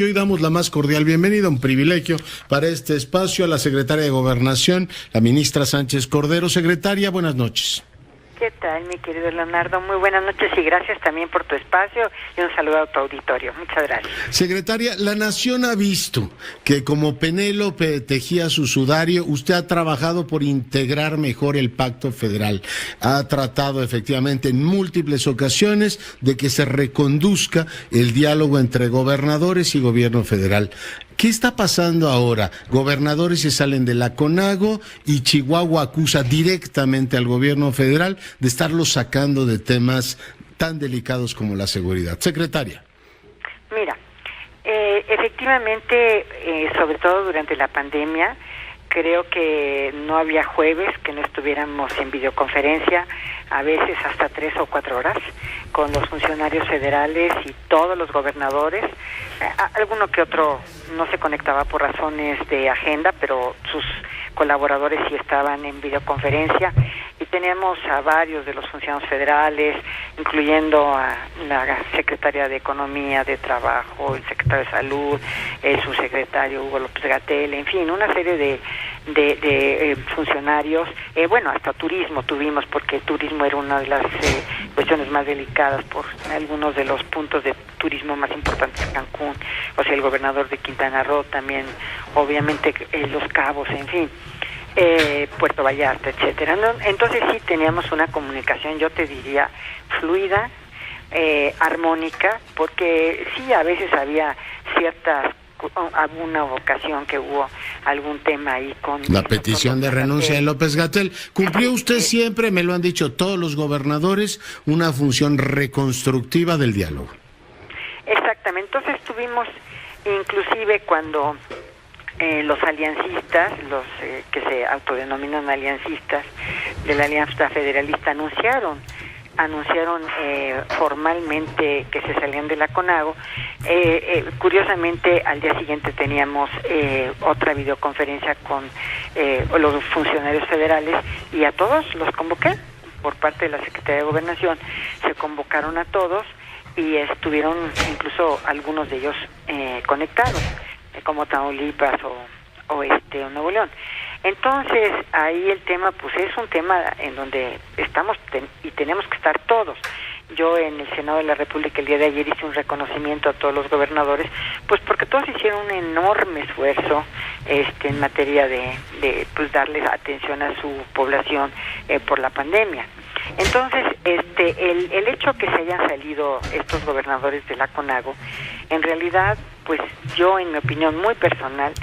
que hoy damos la más cordial bienvenida, un privilegio para este espacio, a la secretaria de Gobernación, la ministra Sánchez Cordero. Secretaria, buenas noches. ¿Qué tal, mi querido Leonardo? Muy buenas noches y gracias también por tu espacio y un saludo a tu auditorio. Muchas gracias. Secretaria, la Nación ha visto que como Penélope tejía su sudario, usted ha trabajado por integrar mejor el pacto federal. Ha tratado efectivamente en múltiples ocasiones de que se reconduzca el diálogo entre gobernadores y gobierno federal. ¿Qué está pasando ahora? Gobernadores se salen de la CONAGO y Chihuahua acusa directamente al gobierno federal de estarlo sacando de temas tan delicados como la seguridad. Secretaria. Mira, efectivamente, sobre todo durante la pandemia, creo que no había jueves que no estuviéramos en videoconferencia, a veces hasta 3 o 4 horas, con los funcionarios federales y todos los gobernadores. Alguno que otro no se conectaba por razones de agenda, pero sus colaboradores sí estaban en videoconferencia, y teníamos a varios de los funcionarios federales, incluyendo a la secretaria de Economía, de Trabajo, el secretario de Salud, el subsecretario Hugo López-Gatell, en fin, una serie de funcionarios. Bueno, hasta turismo tuvimos, porque el turismo era una de las cuestiones más delicadas por algunos de los puntos de turismo más importantes en Cancún, o sea, el gobernador de Quintana Roo también, obviamente Los Cabos, en fin, Puerto Vallarta, etcétera. Entonces sí teníamos una comunicación, yo te diría, fluida, armónica, porque sí a veces había alguna ocasión que hubo algún tema ahí con la petición de renuncia de López-Gatell. ¿Cumplió usted siempre, me lo han dicho todos los gobernadores, una función reconstructiva del diálogo? Exactamente. Entonces tuvimos, inclusive cuando los aliancistas, los que se autodenominan aliancistas de la Alianza Federalista, anunciaron formalmente que se salían de la CONAGO. Curiosamente, al día siguiente teníamos otra videoconferencia con los funcionarios federales, y a todos los convoqué por parte de la Secretaría de Gobernación. Se convocaron a todos y estuvieron incluso algunos de ellos conectados, como Tamaulipas o Nuevo León. Entonces, ahí el tema, pues es un tema en donde estamos y tenemos que estar todos. Yo en el Senado de la República el día de ayer hice un reconocimiento a todos los gobernadores, pues porque todos hicieron un enorme esfuerzo en materia de pues darles atención a su población por la pandemia. Entonces, el hecho que se hayan salido estos gobernadores de la CONAGO, en realidad, pues yo, en mi opinión muy personal,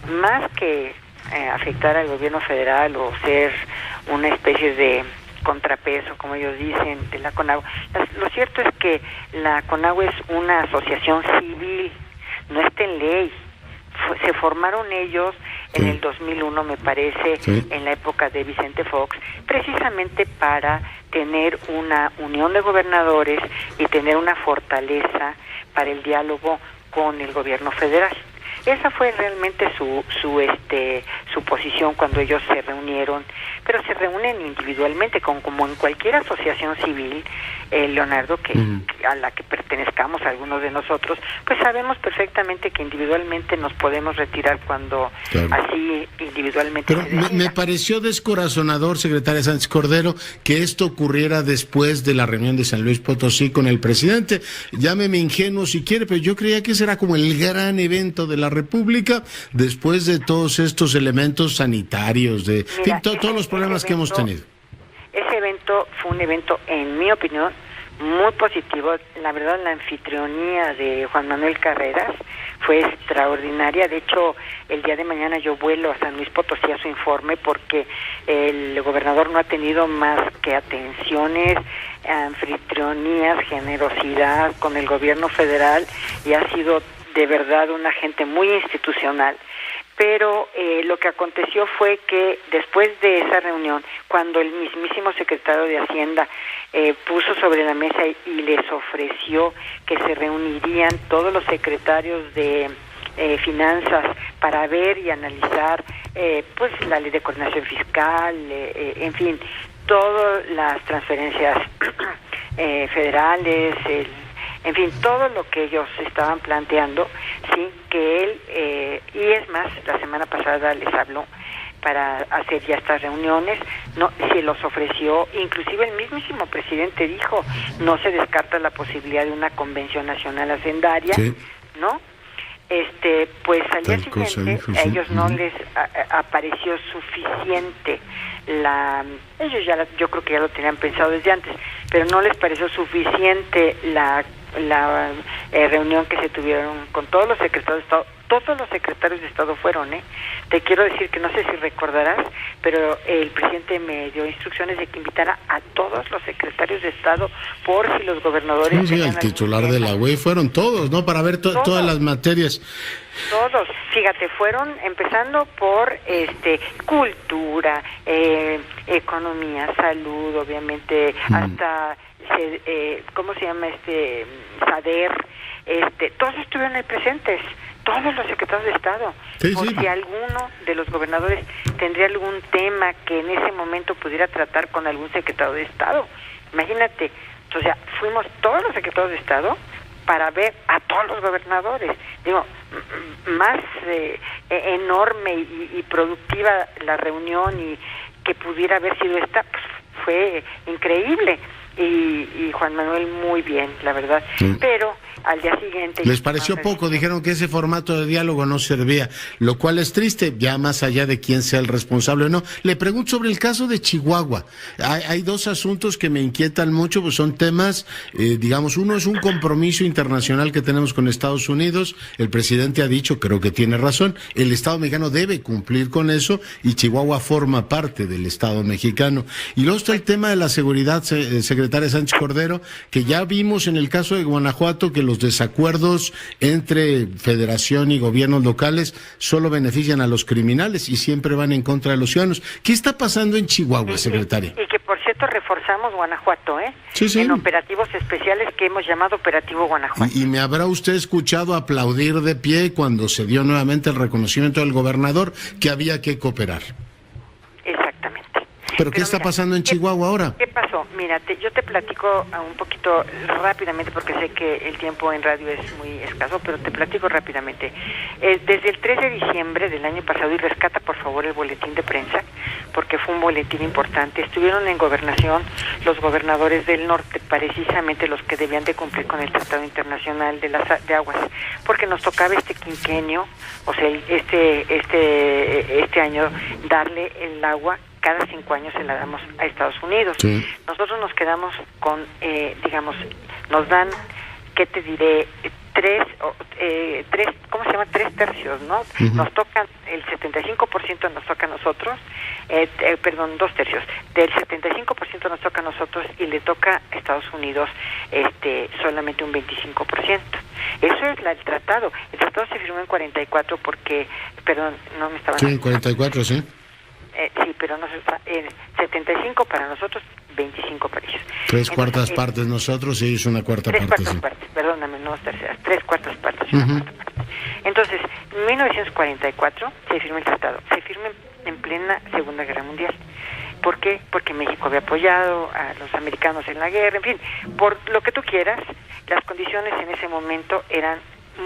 más que afectar al gobierno federal o ser una especie de contrapeso, como ellos dicen, de la CONAGO, lo cierto es que la CONAGO es una asociación civil, no está en ley. Se formaron ellos en el 2001, me parece, en la época de Vicente Fox, precisamente para tener una unión de gobernadores y tener una fortaleza para el diálogo con el gobierno federal. Esa fue realmente su posición cuando ellos se reunieron, pero se reúnen individualmente, como en cualquier asociación civil, Leonardo, a la que pertenezcamos algunos de nosotros, pues sabemos perfectamente que individualmente nos podemos retirar cuando así individualmente. Pero me pareció descorazonador, secretaria Sánchez Cordero, que esto ocurriera después de la reunión de San Luis Potosí con el presidente. Llámeme ingenuo si quiere, pero yo creía que ese era como el gran evento de la República, después de todos estos elementos sanitarios, todos los problemas que hemos tenido. Ese evento fue un evento, en mi opinión, muy positivo. La verdad, la anfitrionía de Juan Manuel Carreras fue extraordinaria. De hecho, el día de mañana yo vuelo a San Luis Potosí a su informe, porque el gobernador no ha tenido más que atenciones, anfitrionías, generosidad con el gobierno federal, y ha sido de verdad una gente muy institucional. Pero lo que aconteció fue que después de esa reunión, cuando el mismísimo secretario de Hacienda puso sobre la mesa y les ofreció que se reunirían todos los secretarios de finanzas para ver y analizar pues la ley de coordinación fiscal, en fin, todas las transferencias federales, en fin, todo lo que ellos estaban planteando, sí, que él, y es más, la semana pasada les habló para hacer ya estas reuniones, no, se los ofreció, inclusive el mismísimo presidente dijo, no se descarta la posibilidad de una convención nacional hacendaria, sí, ¿no? Pues al día siguiente dijo, sí, a ellos no les apareció suficiente ellos yo creo que ya lo tenían pensado desde antes, pero no les pareció suficiente la reunión que se tuvieron con todos los secretarios de Estado. Todos los secretarios de Estado fueron, Te quiero decir que no sé si recordarás, pero el presidente me dio instrucciones de que invitara a todos los secretarios de Estado por si los gobernadores... Sí, el titular de la UE, fueron todos, ¿no? Para ver todas las materias. Todos, fíjate, fueron empezando por cultura, economía, salud, obviamente, hasta ¿cómo se llama? Saber, todos estuvieron ahí presentes, todos los secretarios de Estado, sí, por si alguno de los gobernadores tendría algún tema que en ese momento pudiera tratar con algún secretario de Estado. Imagínate, o sea, fuimos todos los secretarios de Estado para ver a todos los gobernadores. Digo, más enorme y productiva la reunión y que pudiera haber sido esta, pues fue increíble. Y Juan Manuel muy bien, la verdad. Sí. Pero al día siguiente... Les pareció poco, dijeron que ese formato de diálogo no servía, lo cual es triste, ya más allá de quién sea el responsable o no. Le pregunto sobre el caso de Chihuahua. Hay dos asuntos que me inquietan mucho, pues son temas, digamos, uno es un compromiso internacional que tenemos con Estados Unidos, el presidente ha dicho, creo que tiene razón, el Estado mexicano debe cumplir con eso y Chihuahua forma parte del Estado mexicano. Y luego está el tema de la seguridad, secretaria Sánchez Cordero, que ya vimos en el caso de Guanajuato que los desacuerdos entre federación y gobiernos locales solo benefician a los criminales y siempre van en contra de los ciudadanos. ¿Qué está pasando en Chihuahua, secretaria? Y que por cierto reforzamos Guanajuato, Sí, sí. En operativos especiales que hemos llamado Operativo Guanajuato. Y me habrá usted escuchado aplaudir de pie cuando se dio nuevamente el reconocimiento del gobernador que había que cooperar. Exactamente. ¿Pero qué está pasando en Chihuahua ahora? ¿Qué pasó? Mira, yo te platico un poquito rápidamente porque sé que el tiempo en radio es muy escaso, pero te platico rápidamente. Desde el 3 de diciembre del año pasado, y rescata por favor el boletín de prensa, porque fue un boletín importante, estuvieron en gobernación los gobernadores del norte, precisamente los que debían de cumplir con el Tratado Internacional de Aguas, porque nos tocaba este quinquenio, o sea, este año, darle el agua. Cada 5 años se la damos a Estados Unidos. Sí. Nosotros nos quedamos con, digamos, nos dan, ¿qué te diré? ¿Cómo se llama? 3 tercios, ¿no? Uh-huh. Nos tocan, el 75% nos toca a nosotros, 2 tercios. Del 75% nos toca a nosotros y le toca a Estados Unidos solamente un 25%. Eso es el tratado. El tratado se firmó en 44 porque, perdón, no me estaba... Sí, en 44, sí. Sí, pero no 75 para nosotros, 25 para ellos. 3/4 partes nosotros y ellos una cuarta parte. 3/4 partes, perdóname, no 3/4 partes. Uh-huh. Entonces, en 1944 se firma el tratado. Se firma en plena Segunda Guerra Mundial. ¿Por qué? Porque México había apoyado a los americanos en la guerra, en fin, por lo que tú quieras, las condiciones en ese momento eran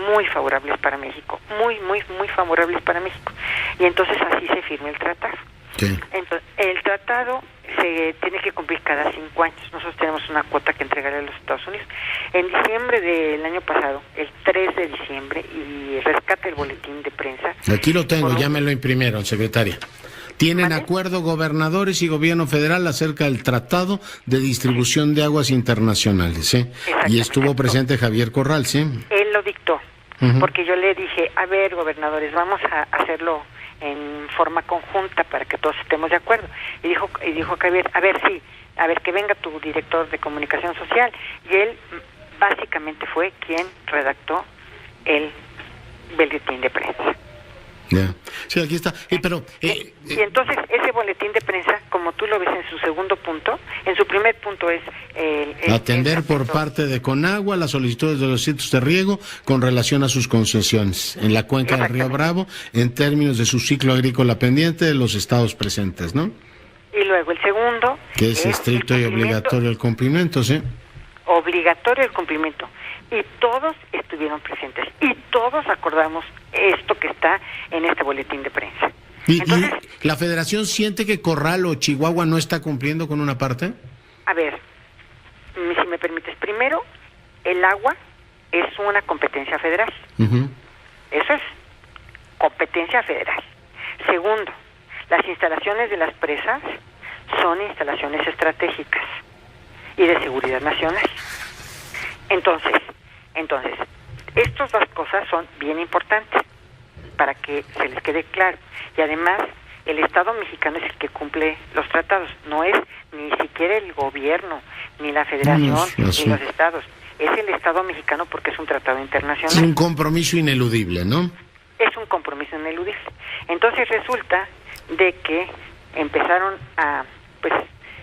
muy favorables para México, muy favorables para México. Y entonces así se firma el tratado. Sí. Entonces, el tratado se tiene que cumplir cada 5 años. Nosotros tenemos una cuota que entregarle a los Estados Unidos. En diciembre del año pasado, el 3 de diciembre, y rescata el boletín de prensa. Aquí lo tengo, ya me lo imprimieron, secretaria. Tienen acuerdo gobernadores y gobierno federal acerca del Tratado de Distribución de Aguas Internacionales, Y estuvo presente Javier Corral, ¿sí? Él lo dictó, porque yo le dije, a ver, gobernadores, vamos a hacerlo en forma conjunta para que todos estemos de acuerdo. Y dijo Javier, a ver, que venga tu director de comunicación social. Y él básicamente fue quien redactó el boletín de prensa. Yeah. Sí, aquí está. Pero y entonces ese boletín de prensa, como tú lo ves en su segundo punto, en su primer punto es atender por parte de Conagua las solicitudes de los sitios de riego con relación a sus concesiones en la cuenca del Río Bravo en términos de su ciclo agrícola pendiente de los estados presentes, ¿no? Y luego el segundo, que es estricto y obligatorio el cumplimiento, ¿sí? obligatorio el cumplimiento, y todos estuvieron presentes, y todos acordamos esto que está en este boletín de prensa. Entonces, ¿y la Federación siente que Corral o Chihuahua no está cumpliendo con una parte? A ver, si me permites, primero, el agua es una competencia federal. Eso es competencia federal. Segundo, las instalaciones de las presas son instalaciones estratégicas y de seguridad nacional. Entonces, estas dos cosas son bien importantes para que se les quede claro. Y además, el Estado mexicano es el que cumple los tratados, no es ni siquiera el gobierno, ni la Federación, ni los estados. Es el Estado mexicano porque es un tratado internacional. Es un compromiso ineludible, ¿no? Es un compromiso ineludible. Entonces resulta de que empezaron a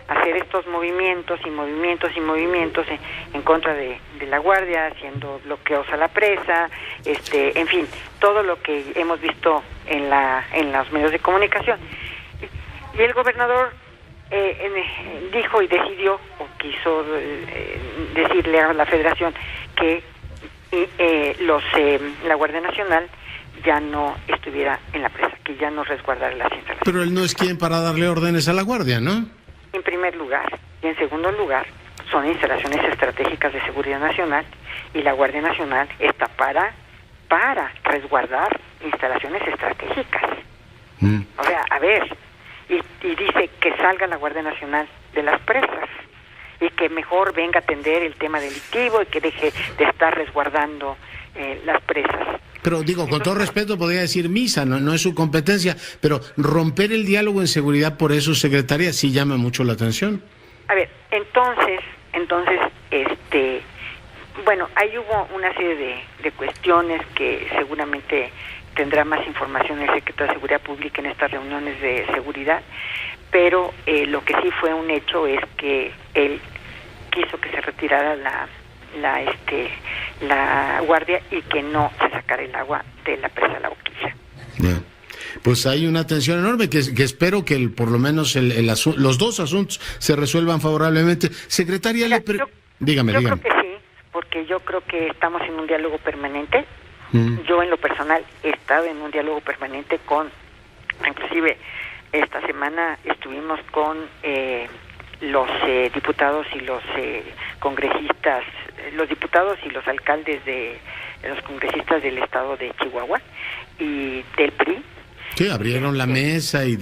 hacer estos movimientos en contra de la Guardia, haciendo bloqueos a la presa, en fin, todo lo que hemos visto en los medios de comunicación. Y el gobernador dijo y decidió, o quiso decirle a la Federación que la Guardia Nacional ya no estuviera en la presa, que ya no resguardara las instalaciones. Pero él no es quien para darle órdenes a la Guardia, ¿no? En primer lugar, y en segundo lugar, son instalaciones estratégicas de seguridad nacional, y la Guardia Nacional está para resguardar instalaciones estratégicas. O sea, a ver, y dice que salga la Guardia Nacional de las presas y que mejor venga a atender el tema delictivo y que deje de estar resguardando las presas. Pero digo, con todo respeto podría decir misa, no es su competencia, pero romper el diálogo en seguridad por eso, secretaria, sí llama mucho la atención. A ver, entonces, bueno, ahí hubo una serie de cuestiones que seguramente tendrá más información el secretario de Seguridad Pública en estas reuniones de seguridad, pero lo que sí fue un hecho es que él quiso que se retirara la Guardia y que no se sacara el agua de la presa La Boquilla. Yeah. Pues hay una tensión enorme que espero que por lo menos los dos asuntos se resuelvan favorablemente. Secretaria, dígame. Yo creo que sí, porque yo creo que estamos en un diálogo permanente. Yo en lo personal he estado en un diálogo permanente inclusive esta semana estuvimos con los diputados y los congresistas, los diputados y los alcaldes de los congresistas del estado de Chihuahua y del PRI. Sí, abrieron la mesa y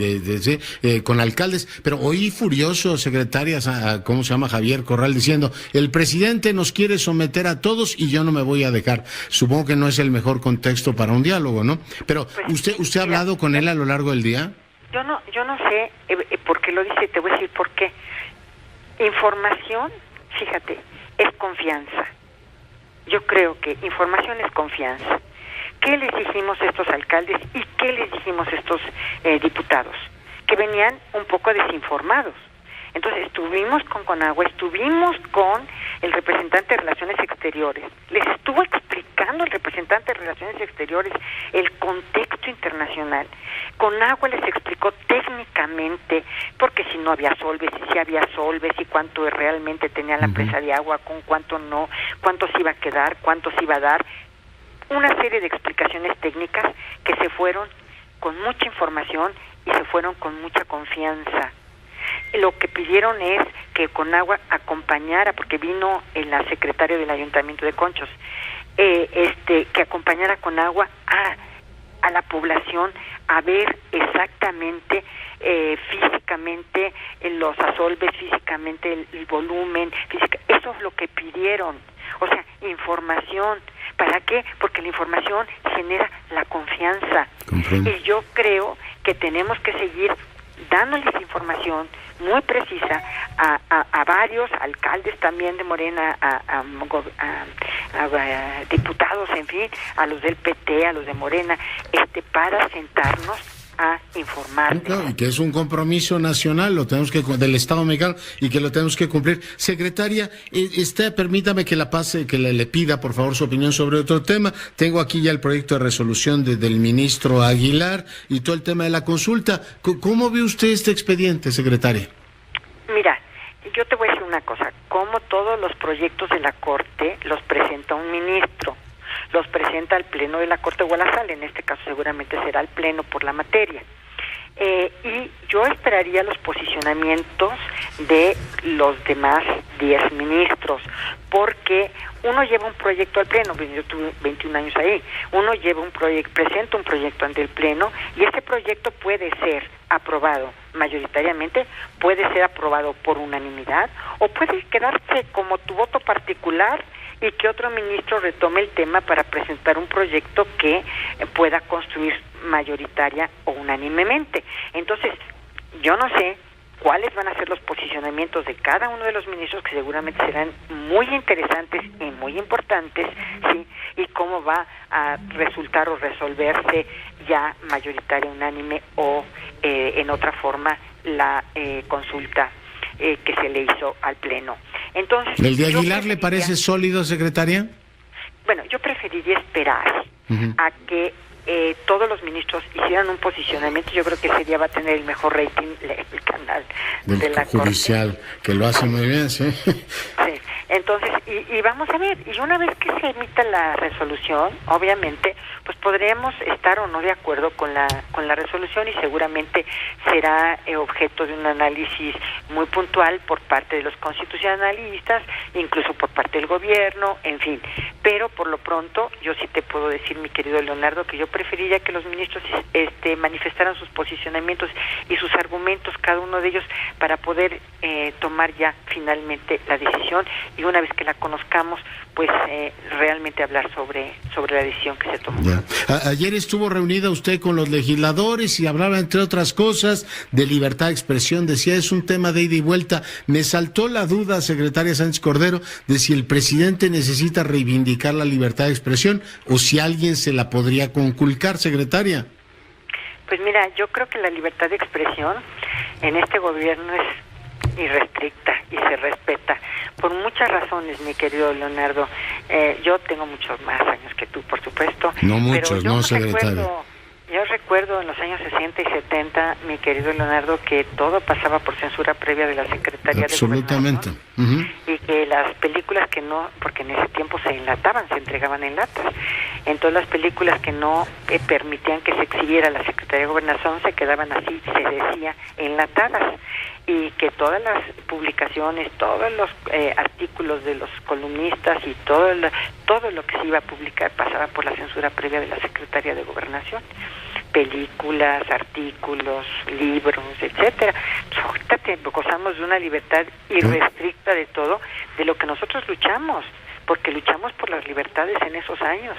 con alcaldes, pero oí furioso, secretaria, ¿cómo se llama? Javier Corral, diciendo, el presidente nos quiere someter a todos y yo no me voy a dejar. Supongo que no es el mejor contexto para un diálogo, ¿no? Pero, pues, ¿usted ha hablado con él a lo largo del día? Yo no sé por qué lo dice, te voy a decir por qué. Información, fíjate, es confianza. Yo creo que información es confianza. ¿Qué les dijimos a estos alcaldes y qué les dijimos a estos diputados? Que venían un poco desinformados. Entonces estuvimos con Conagua, estuvimos con el representante de Relaciones Exteriores. Les estuvo explicando el representante de Relaciones Exteriores el contexto internacional. Conagua les explicó técnicamente, porque si no había solves, si había solves, y cuánto realmente tenía la presa de agua, con cuánto no, cuánto se iba a quedar, cuánto se iba a dar. Una serie de explicaciones técnicas que se fueron con mucha información y se fueron con mucha confianza. Lo que pidieron es que Conagua acompañara, porque vino la secretaria del Ayuntamiento de Conchos, que acompañara a Conagua a la población a ver exactamente, físicamente, los asolves, físicamente el volumen, eso es lo que pidieron. O sea, información. ¿Para qué? Porque la información genera la confianza. Comprendo. Y yo creo que tenemos que seguir dándoles información muy precisa a varios alcaldes también de Morena, a diputados, en fin, a los del PT, a los de Morena, para sentarnos a informar. Claro, y que es un compromiso nacional, del Estado mexicano, y que lo tenemos que cumplir. Secretaria, permítame que le pida por favor su opinión sobre otro tema. Tengo aquí ya el proyecto de resolución del ministro Aguilar y todo el tema de la consulta. ¿Cómo ve usted este expediente, secretaria? Mira, yo te voy a decir una cosa. cómo todos los proyectos de la Corte los presenta un ministro, los presenta al Pleno de la Corte o a la Sala, en este caso seguramente será el Pleno por la materia. Y yo esperaría los posicionamientos de los demás 10 ministros, porque uno lleva un proyecto al Pleno, yo tuve 21 años ahí, uno lleva un proyecto, presenta un proyecto ante el Pleno, y ese proyecto puede ser aprobado mayoritariamente, puede ser aprobado por unanimidad, o puede quedarse como tu voto particular y que otro ministro retome el tema para presentar un proyecto que pueda construir mayoritaria o unánimemente. Entonces, yo no sé cuáles van a ser los posicionamientos de cada uno de los ministros, que seguramente serán muy interesantes y muy importantes, ¿sí? Y cómo va a resultar o resolverse ya mayoritaria, unánime o en otra forma la consulta que se le hizo al Pleno. Entonces, ¿el de Aguilar le parece sólido, secretaria? Bueno, yo preferiría esperar a que todos los ministros hicieran un posicionamiento. Yo creo que ese día va a tener el mejor rating el canal de la judicial, Corte, que lo hace muy bien, sí. Sí, entonces, y vamos a ver, y una vez que se emita la resolución, obviamente, pues podremos estar o no de acuerdo con la resolución, y seguramente será objeto de un análisis muy puntual por parte de los constitucionalistas, incluso por parte del gobierno, en fin. Pero por lo pronto, yo sí te puedo decir, mi querido Leonardo, que yo preferiría que los ministros manifestaran sus posicionamientos y sus argumentos, cada uno de ellos, para poder tomar ya finalmente la decisión, y una vez que la conozcamos, pues realmente hablar sobre la decisión que se tomó. Ayer estuvo reunida usted con los legisladores y hablaba, entre otras cosas, de libertad de expresión. Decía, es un tema de ida y vuelta. Me saltó la duda, secretaria Sánchez Cordero, de si el presidente necesita reivindicar la libertad de expresión o si alguien se la podría conculcar, secretaria. Pues mira, yo creo que la libertad de expresión en este gobierno es irrestricta y se respeta por muchas razones, mi querido Leonardo. Yo tengo muchos más años que tú, por supuesto. No muchos, no, secretario. Yo recuerdo en los años 60 y 70, mi querido Leonardo, que todo pasaba por censura previa de la Secretaría de Gobernación. Absolutamente. Y que las películas que no, porque en ese tiempo se enlataban, se entregaban en latas, entonces las películas que no permitían que se exhibiera la Secretaría de Gobernación se quedaban así, se decía, enlatadas, y que todas las publicaciones, todos los artículos de los columnistas y todo lo que se iba a publicar pasaba por la censura previa de la Secretaría de Gobernación. Películas, artículos, libros, etcétera. Pues ahorita gozamos de una libertad irrestricta de todo, de lo que nosotros luchamos, porque luchamos por las libertades en esos años.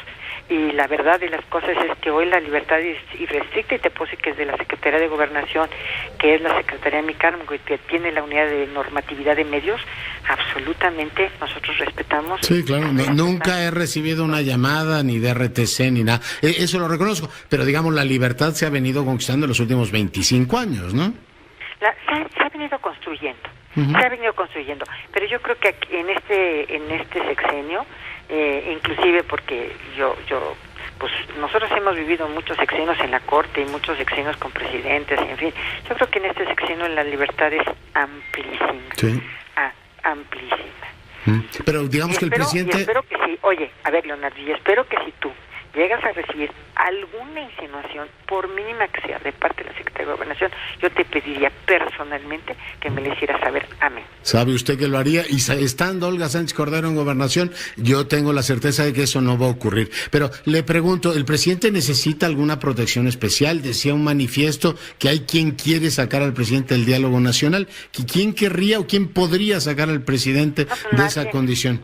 Y la verdad de las cosas es que hoy la libertad es irrestricta, y te puedo decir que es de la Secretaría de Gobernación, que es la Secretaría de mi cargo y que tiene la unidad de normatividad de medios, absolutamente nosotros respetamos. Sí, claro, nunca he recibido una llamada ni de RTC ni nada, eso lo reconozco, pero digamos la libertad se ha venido conquistando en los últimos 25 años, ¿no? Se ha venido construyendo. Se ha venido construyendo, pero yo creo que aquí, en este sexenio, inclusive porque pues nosotros hemos vivido muchos sexenios en la Corte y muchos sexenios con presidentes, en fin, yo creo que en este sexenio la libertad es amplísima. Sí. Amplísima. Pero digamos que el presidente... Y espero que sí, oye, a ver, Leonardo, y espero que si tú llegas a recibir alguna insinuación, por mínima que sea, de parte de la Secretaría de Gobernación, yo te pediría personalmente que me le hicieras saber a mí. ¿Sabe usted que lo haría? Y estando Olga Sánchez Cordero en Gobernación, yo tengo la certeza de que eso no va a ocurrir. Pero le pregunto, ¿el presidente necesita alguna protección especial? Decía un manifiesto que hay quien quiere sacar al presidente del diálogo nacional. ¿Quién querría o quién podría sacar al presidente de esa condición?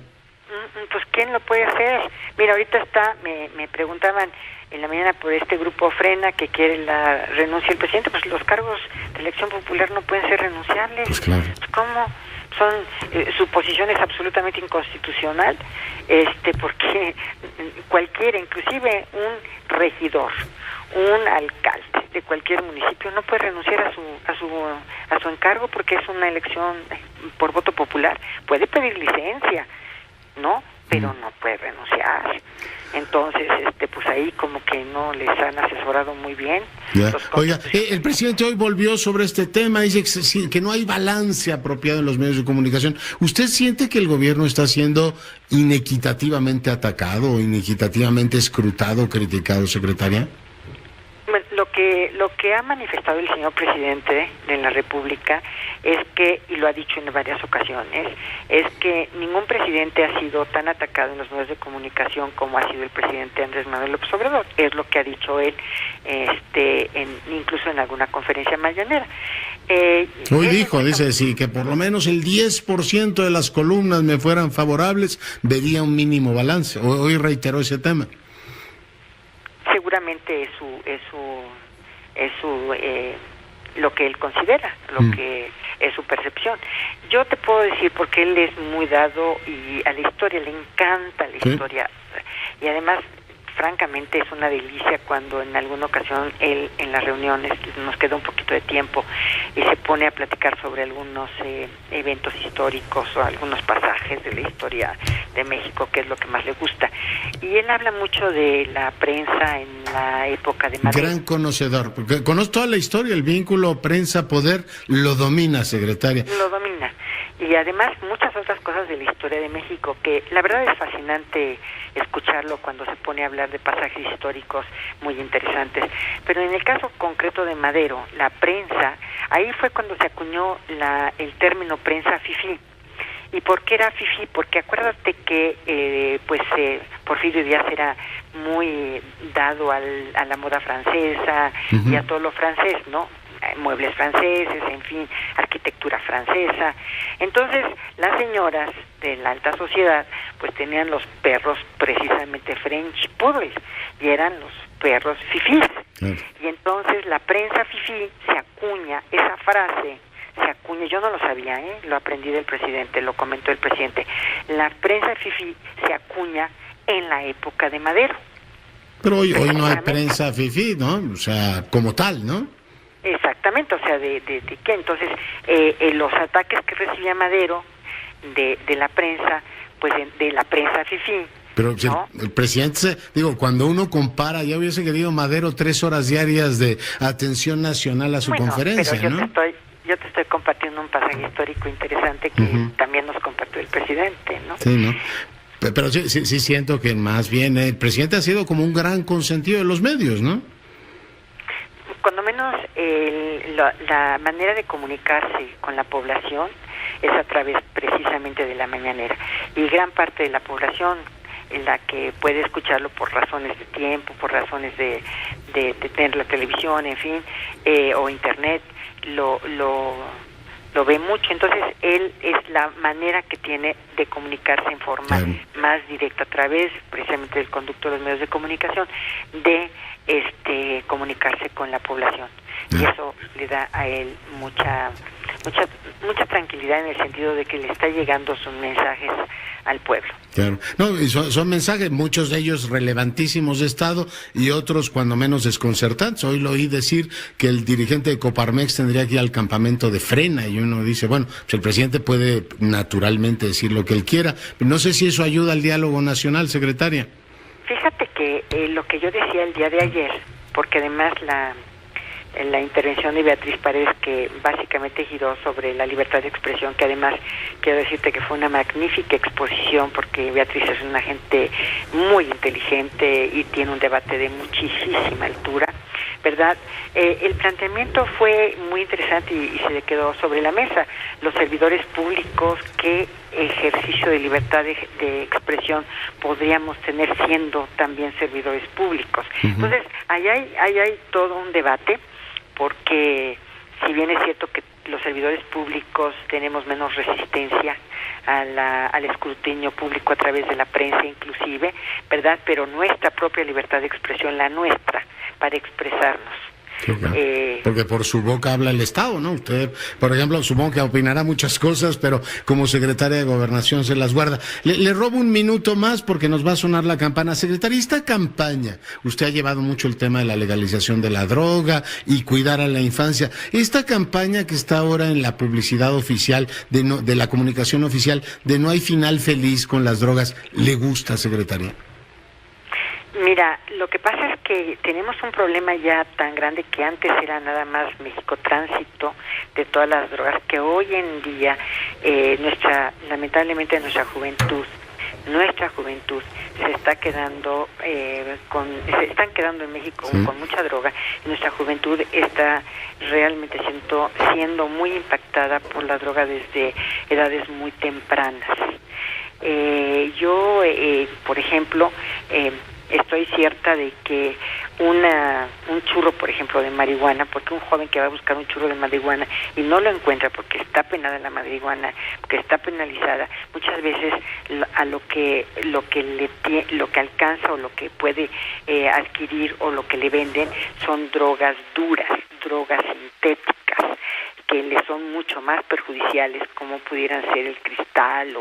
Pues ¿quién lo puede hacer? Mira, ahorita me preguntaban en la mañana por este grupo Frena que quiere la renuncia del presidente. Pues los cargos de elección popular no pueden ser renunciables. Pues claro. ¿Cómo? Su posición es absolutamente inconstitucional, porque cualquiera, inclusive un regidor, un alcalde de cualquier municipio no puede renunciar a su encargo porque es una elección por voto popular. Puede pedir licencia, ¿no? pero no puede renunciar. Entonces, pues ahí como que no les han asesorado muy bien. Oiga, el presidente hoy volvió sobre este tema, dice que no hay balance apropiado en los medios de comunicación. ¿Usted siente que el gobierno está siendo inequitativamente atacado o inequitativamente escrutado, criticado, secretaria? Lo que ha manifestado el señor presidente de la República es que, y lo ha dicho en varias ocasiones, es que ningún presidente ha sido tan atacado en los medios de comunicación como ha sido el presidente Andrés Manuel López Obrador. Es lo que ha dicho él, incluso en alguna conferencia mañanera. Hoy dice, sí, que por lo menos el 10% de las columnas me fueran favorables, vería un mínimo balance. Hoy reiteró ese tema. Seguramente es lo que él considera, lo que es su percepción. Yo te puedo decir, porque él es muy dado y a la historia, le encanta la historia, y además francamente es una delicia cuando en alguna ocasión él en las reuniones nos queda un poquito de tiempo y se pone a platicar sobre algunos eventos históricos o algunos pasajes de la historia de México, que es lo que más le gusta. Y él habla mucho de la prensa en la época de Madero. Gran conocedor, porque conoce toda la historia, el vínculo prensa-poder lo domina, secretaria. Lo domina. Y además muchas otras cosas de la historia de México, que la verdad es fascinante escucharlo cuando se pone a hablar de pasajes históricos muy interesantes. Pero en el caso concreto de Madero, la prensa, ahí fue cuando se acuñó el término prensa fifí. ¿Y por qué era fifí? Porque acuérdate que Porfirio Díaz era muy dado a la moda francesa y a todo lo francés, ¿no? Muebles franceses, en fin, arquitectura francesa. Entonces, las señoras de la alta sociedad, pues tenían los perros precisamente French Poodles, y eran los perros fifís. Y entonces la prensa fifí se acuña, esa frase se acuña, yo no lo sabía, lo aprendí del presidente, lo comentó el presidente. La prensa fifí se acuña en la época de Madero. Pero hoy no hay prensa fifí, ¿no? O sea, como tal, ¿no? Exactamente, o sea, ¿de qué? Entonces, los ataques que recibía Madero de la prensa, pues de la prensa fifí. Pero ¿no? el presidente, cuando uno compara, ya hubiese querido Madero 3 horas diarias de atención nacional a su conferencia, pero ¿no? Yo te estoy compartiendo un pasaje histórico interesante que también nos compartió el presidente, ¿no? Sí, ¿no? Pero sí siento que más bien el presidente ha sido como un gran consentido de los medios, ¿no? Cuando menos la manera de comunicarse con la población es a través precisamente de la mañanera, y gran parte de la población en la que puede escucharlo por razones de tiempo, por razones de tener la televisión, en fin, o internet, lo ve mucho. Entonces él es la manera que tiene de comunicarse en forma más directa, a través precisamente del conducto de los medios de comunicación, de comunicarse con la población, y eso le da a él mucha tranquilidad, en el sentido de que le está llegando sus mensajes al pueblo. Claro. No, son mensajes, muchos de ellos relevantísimos de Estado y otros cuando menos desconcertantes. Hoy lo oí decir que el dirigente de Coparmex tendría que ir al campamento de Frena, y uno dice, bueno, pues el presidente puede naturalmente decir lo que él quiera, pero no sé si eso ayuda al diálogo nacional, secretaria. Fíjate que lo que yo decía el día de ayer, porque además la intervención de Beatriz Paredes, que básicamente giró sobre la libertad de expresión, que además quiero decirte que fue una magnífica exposición, porque Beatriz es una gente muy inteligente y tiene un debate de muchísima altura, ¿verdad? El planteamiento fue muy interesante y se le quedó sobre la mesa. Los servidores públicos, ¿qué ejercicio de libertad de expresión podríamos tener siendo también servidores públicos? Entonces, ahí hay todo un debate, porque si bien es cierto que los servidores públicos tenemos menos resistencia al escrutinio público a través de la prensa inclusive, ¿verdad? Pero nuestra propia libertad de expresión, la nuestra, para expresarnos, Sí, claro. Porque por su boca habla el Estado, ¿no? Usted, por ejemplo, supongo que opinará muchas cosas, pero como secretaria de Gobernación se las guarda. Le robo un minuto más porque nos va a sonar la campana. Secretaria, esta campaña, usted ha llevado mucho el tema de la legalización de la droga y cuidar a la infancia. Esta campaña que está ahora en la publicidad oficial, de la comunicación oficial, de no hay final feliz con las drogas, ¿le gusta, secretaria? Mira, lo que pasa es que tenemos un problema ya tan grande que antes era nada más México tránsito de todas las drogas, que hoy en día lamentablemente nuestra juventud se está quedando se están quedando en México con mucha droga, y nuestra juventud está realmente siendo muy impactada por la droga desde edades muy tempranas. Yo, por ejemplo, estoy cierta de que un churro, por ejemplo, de marihuana, porque un joven que va a buscar un churro de marihuana y no lo encuentra porque está penada la marihuana, porque está penalizada, muchas veces a lo que alcanza o lo que puede adquirir o lo que le venden son drogas duras, drogas sintéticas, que le son mucho más perjudiciales, como pudieran ser el cristal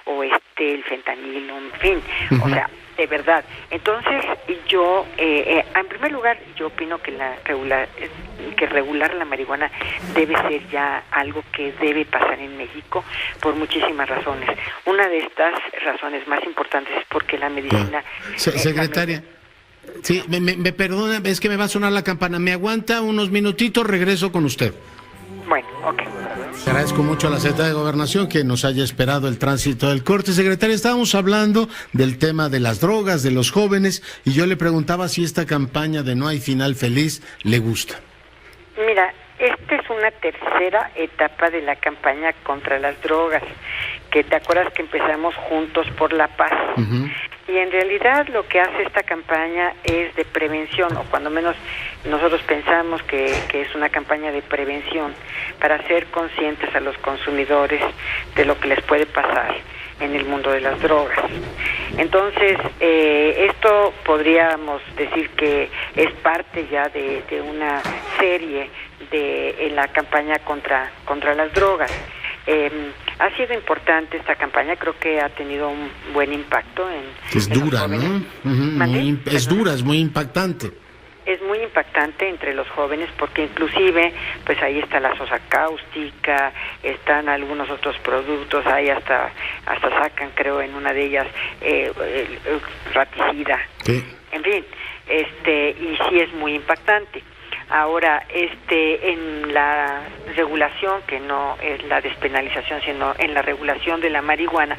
o el fentanilo, en fin, o sea, de verdad. Entonces, yo, en primer lugar, yo opino que regular la marihuana debe ser ya algo que debe pasar en México por muchísimas razones. Una de estas razones más importantes es porque la medicina... Secretaria, sí, me perdona, es que me va a sonar la campana. ¿Me aguanta unos minutitos? Regreso con usted. Bueno, ok. Agradezco mucho a la Secretaría de Gobernación que nos haya esperado el tránsito del corte. Secretaria, estábamos hablando del tema de las drogas, de los jóvenes, y yo le preguntaba si esta campaña de No hay final feliz le gusta. Mira, esta es una tercera etapa de la campaña contra las drogas, que te acuerdas que empezamos Juntos por la Paz. Y en realidad lo que hace esta campaña es de prevención, o cuando menos nosotros pensamos que es una campaña de prevención para hacer conscientes a los consumidores de lo que les puede pasar en el mundo de las drogas. Entonces, esto podríamos decir que es parte ya de una serie en la campaña contra las drogas. Ha sido importante esta campaña, creo que ha tenido un buen impacto es dura, ¿no? Es dura, es muy impactante. Es muy impactante entre los jóvenes porque inclusive pues ahí está la sosa cáustica, están algunos otros productos, ahí hasta sacan, creo, en una de ellas el raticida. Sí. En fin, y sí es muy impactante. Ahora, en la regulación, que no es la despenalización, sino en la regulación de la marihuana,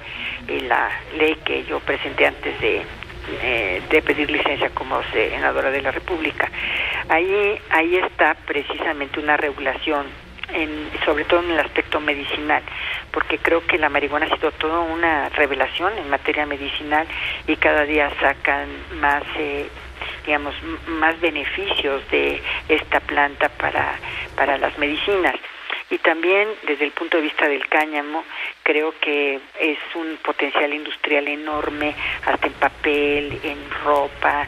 la ley que yo presenté antes de pedir licencia como senadora de la República, ahí está precisamente una regulación, sobre todo en el aspecto medicinal, porque creo que la marihuana ha sido toda una revelación en materia medicinal y cada día sacan más más beneficios de esta planta para las medicinas. Y también desde el punto de vista del cáñamo, creo que es un potencial industrial enorme, hasta en papel, en ropa,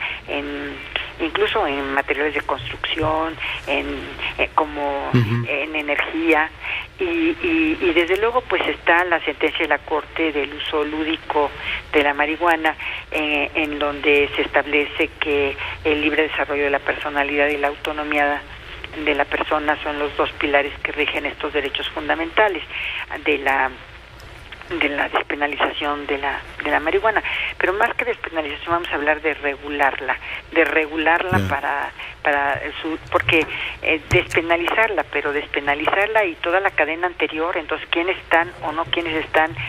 incluso en materiales de construcción, en energía. Y desde luego pues está la sentencia de la Corte del uso lúdico de la marihuana, en donde se establece que el libre desarrollo de la personalidad y la autonomía de la persona son los dos pilares que rigen estos derechos fundamentales de la despenalización de la marihuana. Pero más que despenalización vamos a hablar de regularla porque despenalizarla y toda la cadena anterior, entonces quiénes están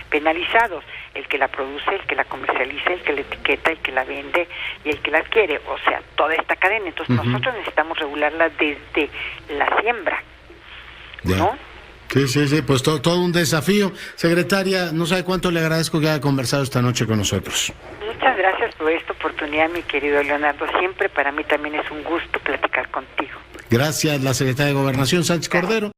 penalizados, el que la produce, el que la comercializa, el que la etiqueta, el que la vende y el que la adquiere, o sea, toda esta cadena. Entonces nosotros necesitamos regularla desde la siembra, ¿no? Sí, pues todo un desafío. Secretaria, no sabe cuánto le agradezco que haya conversado esta noche con nosotros. Muchas gracias por esta oportunidad, mi querido Leonardo. Siempre para mí también es un gusto platicar contigo. Gracias, la secretaria de Gobernación, Sánchez Cordero.